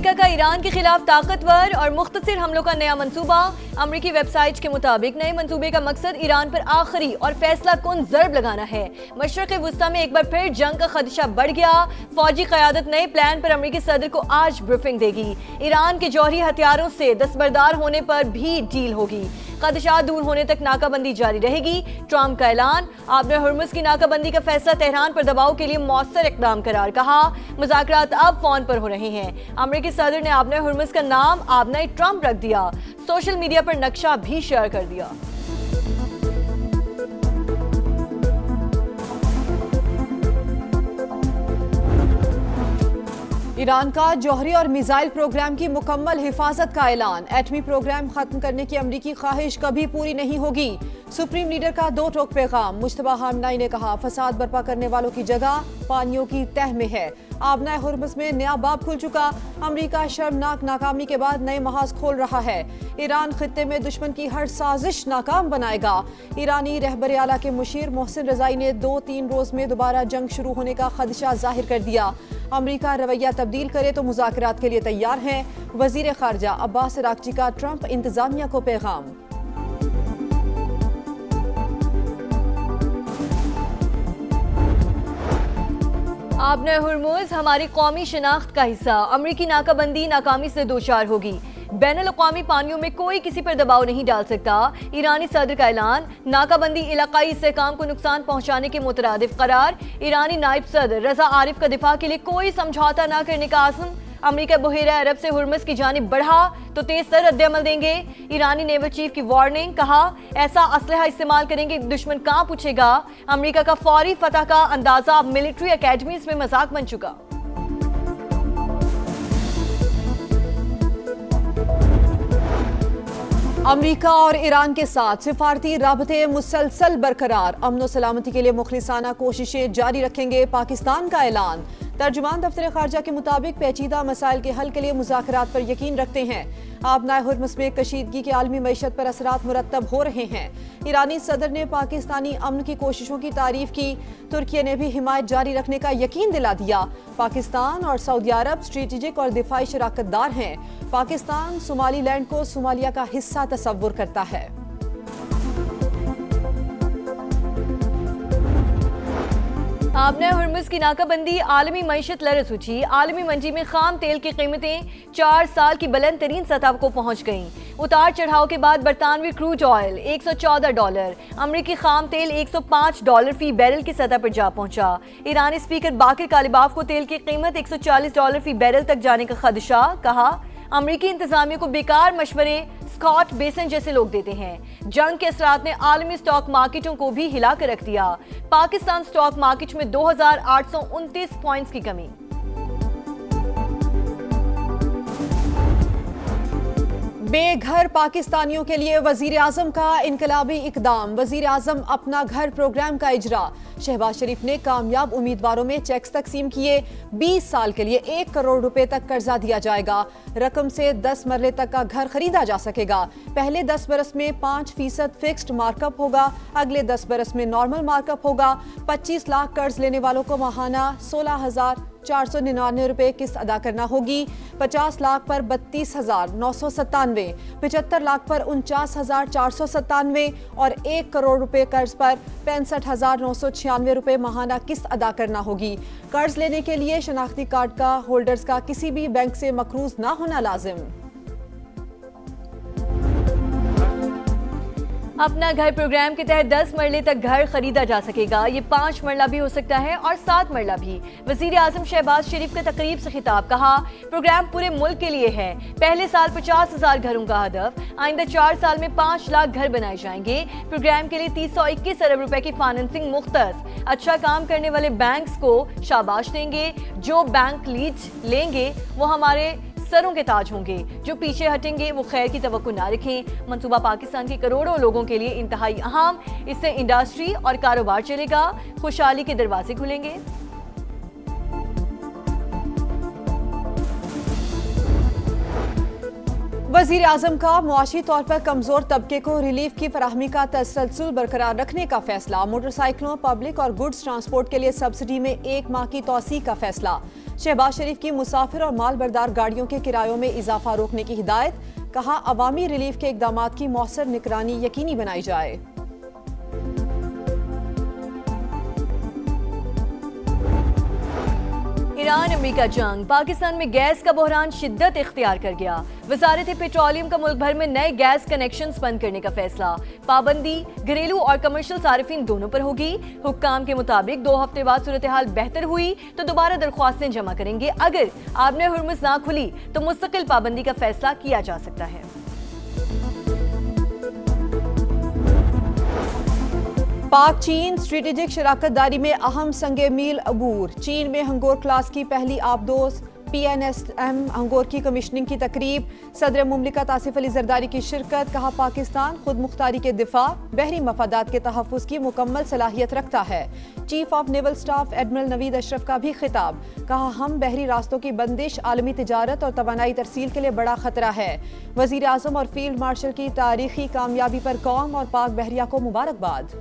America का Iran के खिलाफ ताकतवर और मुख्तसर हमलों का नया मंसूबा। अमेरिकी वेबसाइट के मुताबिक नए मंसूबे का मकसद ईरान पर आखिरी और फैसला कुन ज़र्ब लगाना है। मशरक़ वुस्ता में एक बार फिर जंग का खदशा बढ़ गया। फौजी क़यादत नए प्लान पर अमेरिकी सदर को आज ब्रीफिंग देगी। ईरान के जौहरी हथियारों से दस्तबरदार होने पर भी डील होगी। खदशात दूर होने तक नाकाबंदी जारी रहेगी। ट्रंप का ऐलान। आबने हुर्मुज़ की नाकाबंदी का फैसला तेहरान पर दबाव के लिए मौसर इक़दाम करार। कहा मुज़ाकरात अब फोन पर हो रहे हैं। अमेरिकी सदर ने आबने हुर्मुज़ का नाम आबने ट्रंप रख दिया। सोशल मीडिया पर नक्शा भी शेयर कर दिया। ईरान का जौहरी और मिसाइल प्रोग्राम की मुकम्मल हिफाजत का ऐलान। एटमी प्रोग्राम खत्म करने की अमरीकी ख्वाहिश कभी पूरी नहीं होगी। सुप्रीम लीडर का दो टोक पैगाम। मुश्तबा हामनाई ने कहा फसाद बर्पा करने वालों की जगह पानियों की तह में है। आबना हुर्मुज़ में नया बाब खुल चुका। अमरीका शर्मनाक नाकामी के बाद नए महाज खोल रहा है। ईरान खित्ते में दुश्मन की हर साजिश नाकाम बनाएगा। ईरानी रहबर आला के मुशीर मोहसिन रजाई ने 2-3 रोज में दोबारा जंग शुरू होने का खदशा जाहिर कर दिया। अमरीका रवैया तब्दील करे तो मुज़ाकरात के लिए तैयार हैं। वजीर खारजा अब्बास अरागची का ट्रंप इंतजामिया को पैगाम। आबने हुर्मुज़ हमारी कौमी शनाख्त का हिस्सा। अमरीकी नाकाबंदी नाकामी से दोचार होगी। बैनुल अक़वामी पानियों में कोई किसी पर दबाव नहीं डाल सकता। ईरानी सदर का ऐलान। नाकाबंदी इलाकाई इस्तेहकाम को नुकसान पहुंचाने के मुतरादिफ करार। ईरानी नायब सदर रजा आरिफ का दिफा के लिए कोई समझौता न करने का आज़म। अमरीका बहेरा अरब से हुर्मुज़ की जानिब बढ़ा तो तेज तर रद्द-ए-अमल देंगे। ईरानी नेवल चीफ की वार्निंग। कहा ऐसा असलहा इस्तेमाल करेंगे दुश्मन कहां पूछेगा। अमरीका का फौरी फतह का अंदाजा अब मिलिट्री अकेडमीज में मजाक बन चुका। अमरीका और ईरान के साथ सिफारती राबते मुसलसल बरकरार। अमन सलामती के लिए मुखलिसाना कोशिशें जारी रखेंगे। पाकिस्तान का ऐलान। तर्जुमान दफ्तर खारजा के मुताबिक पेचीदा मसाइल के हल के लिए मुज़ाकरात पर यकीन रखते हैं। आबना हुर्मुज़ में कशीदगी के आलमी मईशत पर असरात मुरतब हो रहे हैं। ईरानी सदर ने पाकिस्तानी अमन की कोशिशों की तारीफ की। तुर्की ने भी हिमायत जारी रखने का यकीन दिला दिया। पाकिस्तान और सऊदी अरब स्ट्रेटेजिक और दिफाई शराकतदार हैं। पाकिस्तान सोमालीलैंड को सोमालिया का हिस्सा तस्वुर करता है। आबने हुर्मुज़ की नाकाबंदी आलमी मईशत लरज़ उठी। आलमी मंडी में खाम तेल की कीमतें 4 साल की बुलंद तरीन सतह को पहुंच गईं। उतार चढ़ाव के बाद बरतानवी क्रूड ऑयल $114, अमरीकी खाम तेल $105 फी बैरल की सतह पर जा पहुंचा। ईरानी स्पीकर बाकिर कालिबाफ को तेल की कीमत $140 फी बैरल तक जाने का खदशा। कहा अमरीकी इंतजामिया को बेकार मशवरे स्कॉट बेसन जैसे लोग देते हैं। जंग के असरात ने आलमी स्टॉक मार्केटों को भी हिला कर रख दिया। पाकिस्तान स्टॉक मार्केट में 2829 पॉइंट्स की कमी। बेघर पाकिस्तानियों के लिए वजीर आजम का इनकलाबी इकदाम। वजीर आजम अपना घर प्रोग्राम का इजरा। शहबाज शरीफ ने कामयाब उम्मीदवारों में चेक्स तकसीम किए। 20 साल के लिए 1 करोड़ रुपए तक कर्जा दिया जाएगा। रकम से 10 मरले तक का घर खरीदा जा सकेगा। पहले 10 बरस में 5% फिक्स्ड मार्कअप होगा। अगले 10 बरस में नॉर्मल मार्कअप होगा। 25 लाख कर्ज लेने वालों को माहाना 16,499 रुपए किस्त अदा करना होगी। 50 लाख पर 32,997, 75 लाख पर 49,497 और 1 करोड़ रुपए कर्ज पर 65,996 रुपए माहाना किस्त अदा करना होगी। कर्ज लेने के लिए शनाख्ती कार्ड का होल्डर्स का किसी भी बैंक से मकरूज ना होना लाजिम। अपना घर प्रोग्राम के तहत 10 मरले तक घर खरीदा जा सकेगा। ये 5 मरला भी हो सकता है और 7 मरला भी। वजीर आजम शहबाज शरीफ का तकरीब से खिताब। कहा प्रोग्राम पूरे मुल्क के लिए है। पहले साल 50,000 घरों का हदफ। आइंदा 4 साल में 5 लाख घर बनाए जाएंगे। प्रोग्राम के लिए 321 अरब रुपए की फाइनेंसिंग मुख्तस। अच्छा काम करने वाले बैंक्स को शाबाश देंगे। जो बैंक लीज लेंगे वो हमारे सरों के ताज होंगे। जो पीछे हटेंगे वो खैर की तवक्को ना रखें। मंसूबा पाकिस्तान के करोड़ों लोगों के लिए इंतहाई अहम। इससे इंडस्ट्री और कारोबार चलेगा। खुशहाली के दरवाजे खुलेंगे। वजीर आजम का मुआशी तौर पर कमजोर तबके को रिलीफ की फराहमी का तसलसल बरकरार रखने का फैसला। मोटरसाइकिलों, पब्लिक और गुड्स ट्रांसपोर्ट के लिए सब्सिडी में 1 माह की तौसी का फैसला। शहबाज शरीफ की मुसाफिर और माल बरदार गाड़ियों के किरायों में इजाफा रोकने की हिदायत, कहा अवामी रिलीफ के इकदामात की मौसर निगरानी यकीनी बनाई जाए। ईरान अमेरिका जंग, पाकिस्तान में गैस का बहरान शिद्दत इख्तियार कर गया। वजारत पेट्रोलियम का मुल्क भर में नए गैस कनेक्शंस बंद करने का फैसला। पाबंदी घरेलू और कमर्शियल सारिफिन दोनों पर होगी। हुक्काम के मुताबिक 2 हफ्ते बाद सूरत हाल बेहतर हुई तो दोबारा दरख्वास्तें जमा करेंगे। अगर आबने हुर्मुज़ ना खुली तो मुस्तकिल पाबंदी का फैसला किया जा सकता है। पाक चीन स्ट्रेटेजिक शराकत दारी में अहम संगे मील अबूर। चीन में हंगोर क्लास की पहली आबदोज PNSM हंगोर की कमिश्निंग की तकरीब, सदर मुमलिकत आसिफ अली जरदारी की शिरकत। कहा पाकिस्तान खुद मुख्तारी के दिफा, बहरी मफादात के तहफ़्फ़ुज़ की मुकम्मल सलाहियत रखता है। Chief of naval staff admiral Naveed Ashraf का भी खिताब, कहा हम बहरी रास्तों की बंदिश आलमी तिजारत और तवानाई तरसील के लिए बड़ा खतरा है। वज़ीर आज़म और फील्ड मार्शल की तारीखी कामयाबी पर कौम और पाक बहरिया को मुबारकबाद।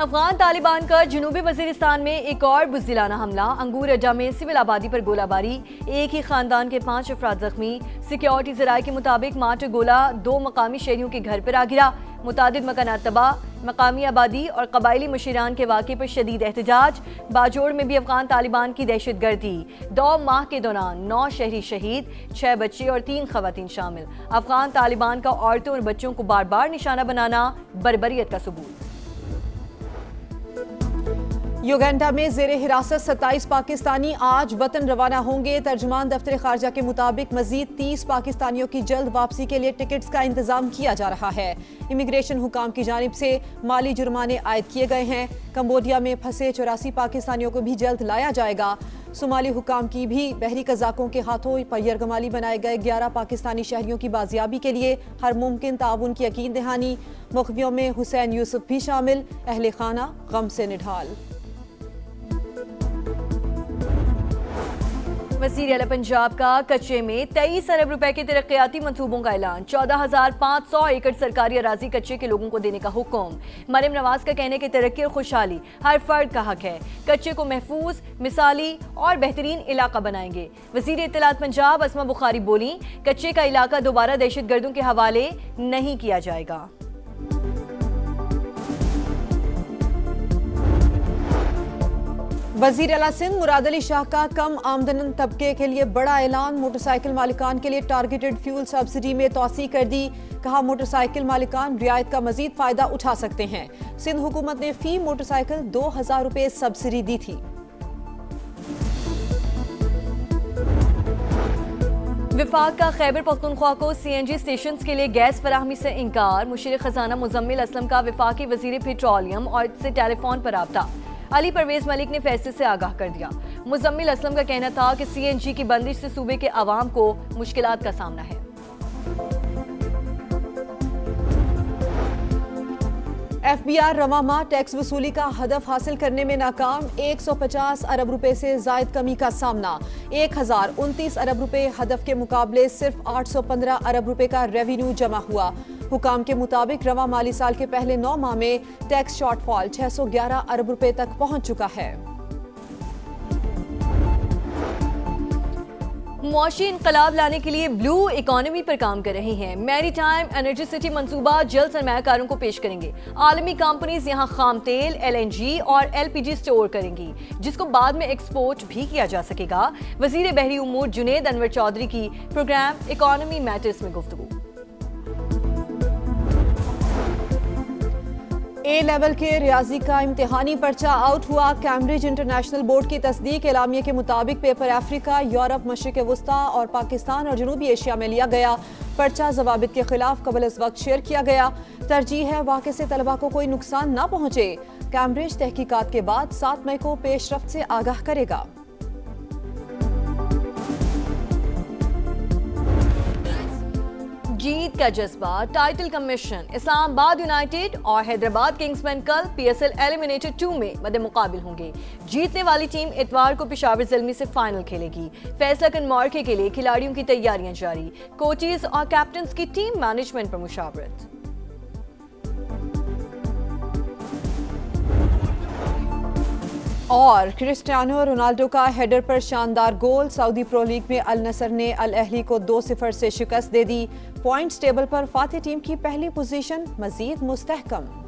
अफगान तालिबान का जनूबी वजीरिस्तान में एक और बुज़दिलाना हमला। अंगूर अड्डा में सिविल आबादी पर गोलाबारी, एक ही खानदान के 5 अफराद जख्मी। सिक्योरिटी ज़राए के मुताबिक मार्टर गोला 2 मकामी शहरियों के घर पर आ गिरा। मुतादिद मकानात तबाह, मकामी आबादी और कबायली मुशीरान के वाक़े पर शदीद एहतजाज। बाजोड़ में भी अफगान तालिबान की दहशतगर्दी। 2 माह के दौरान 9 शहरी शहीद, 6 बच्चे और 3 खवातीन शामिल। अफगान तालिबान का औरतों और बच्चों को बार बार निशाना बनाना बर्बरियत का सबूत। युगांडा में जेर हिरासत 27 पाकिस्तानी आज वतन रवाना होंगे। तर्जुमान दफ्तर खारजा के मुताबिक मजीद 30 पाकिस्तानियों की जल्द वापसी के लिए टिकट्स का इंतजाम किया जा रहा है। इमिग्रेशन हुकाम की जानिब से माली जुर्माने आयद किए गए हैं। कंबोडिया में फंसे 84 पाकिस्तानियों को भी जल्द लाया जाएगा। सोमाली हुकाम की भी बहरी कज़ाकों के हाथों यरगमाली बनाए गए 11 पाकिस्तानी शहरियों की बाजियाबी के लिए हर मुमकिन ताउन की यकीन दहानी। मुखबियों में हुसैन यूसुफ भी शामिल, अहले खाना गम से निढाल। वज़ीर आला पंजाब का कच्चे में 23 अरब रुपए के तरक्याती मंसूबों का ऐलान। 14,500 एकड़ सरकारी अराजी कच्चे के लोगों को देने का हुक्म। मरियम नवाज का कहने की तरक्की और खुशहाली हर फर्द का हक है। कच्चे को महफूज, मिसाली और बेहतरीन इलाका बनाएंगे। वज़ीर इत्तलात पंजाब अस्मा बुखारी बोली, कच्चे का इलाका दोबारा दहशतगर्दों के हवाले नहीं किया जाएगा। वज़ीर आला सिंध मुराद अली शाह का कम आमदन तबके के लिए बड़ा ऐलान। मोटरसाइकिल मालिकान के लिए टारगेटेड फ्यूल सब्सिडी में तोसी कर दी। कहा मोटरसाइकिल मालिकान रियायत का मजीद फायदा उठा सकते हैं। सिंध हुकूमत ने फी मोटरसाइकिल 2,000 रुपए सब्सिडी दी थी। विफाक का खैबर पख्तूनख्वा को CNG स्टेशन के लिए गैस फराहमी से इनकार। मुशीर खजाना मुजम्मिल असलम का विफाकी वजीर पेट्रोलियम और से टेलीफोन पर राब्ता। अली परवेज मलिक ने फैसले से आगाह कर दिया। मुजम्मिल असलम का कहना था कि CNG की बंदिश से सूबे के अवाम को मुश्किलात का सामना है। FBI रवा माह टैक्स वसूली का हदफ हासिल करने में नाकाम। 150 अरब रुपए से जायद कमी का सामना। 1029 अरब रुपए हदफ के मुकाबले सिर्फ 815 अरब रुपए का रेवेन्यू जमा हुआ। हुकाम के मुताबिक रवा माली साल के पहले 9 माह में टैक्स शॉर्टफॉल 611 अरब रुपए तक पहुंच चुका है। मुआशी इनकलाब लाने के लिए ब्लू इकोनॉमी पर काम कर रही हैं। मैरीटाइम एनर्जी सिटी मंसूबा जल्द सरमायाकारों को पेश करेंगे। आलमी कंपनीज यहां खाम तेल, LNG और LPG स्टोर करेंगी, जिसको बाद में एक्सपोर्ट भी किया जा सकेगा। वजीर बहरी उमूर जुनेद अनवर चौधरी की प्रोग्राम इकोनॉमी मैटर्स में गुफ्तगू। A लेवल के रियाजी का इम्तिहानी पर्चा आउट हुआ। कैम्ब्रिज इंटरनेशनल बोर्ड की तस्दीक एलामिया के मुताबिक पेपर अफ्रीका, यूरोप, मशरिक वस्ता और पाकिस्तान और जनूबी एशिया में लिया गया। पर्चा जवाबित के खिलाफ कबल इस वक्त शेयर किया गया। तरजीह है वाक़े से तलबा को कोई नुकसान न पहुंचे। कैम्ब्रिज तहकीकात के बाद 7 मई को पेशरफ्त से आगाह करेगा। जीत का जज्बा, टाइटल कमीशन, इस्लामाबाद यूनाइटेड और हैदराबाद किंग्समैन कल PSL एलिमिनेटर 2 में मद्देमुकाबिल होंगे। जीतने वाली टीम इतवार को पेशावर ज़ल्मी से फाइनल खेलेगी। फैसला कन मौके के लिए खिलाड़ियों की तैयारियां जारी। कोचेज और कैप्टन्स की टीम मैनेजमेंट पर मुशावरत। और क्रिस्टियानो रोनाल्डो का हेडर पर शानदार गोल। सऊदी प्रो लीग में अल नसर ने अल अहली को 2-0 से शिकस्त दे दी। पॉइंट्स टेबल पर फातिह टीम की पहली पोजीशन मजीद मुस्तहकम।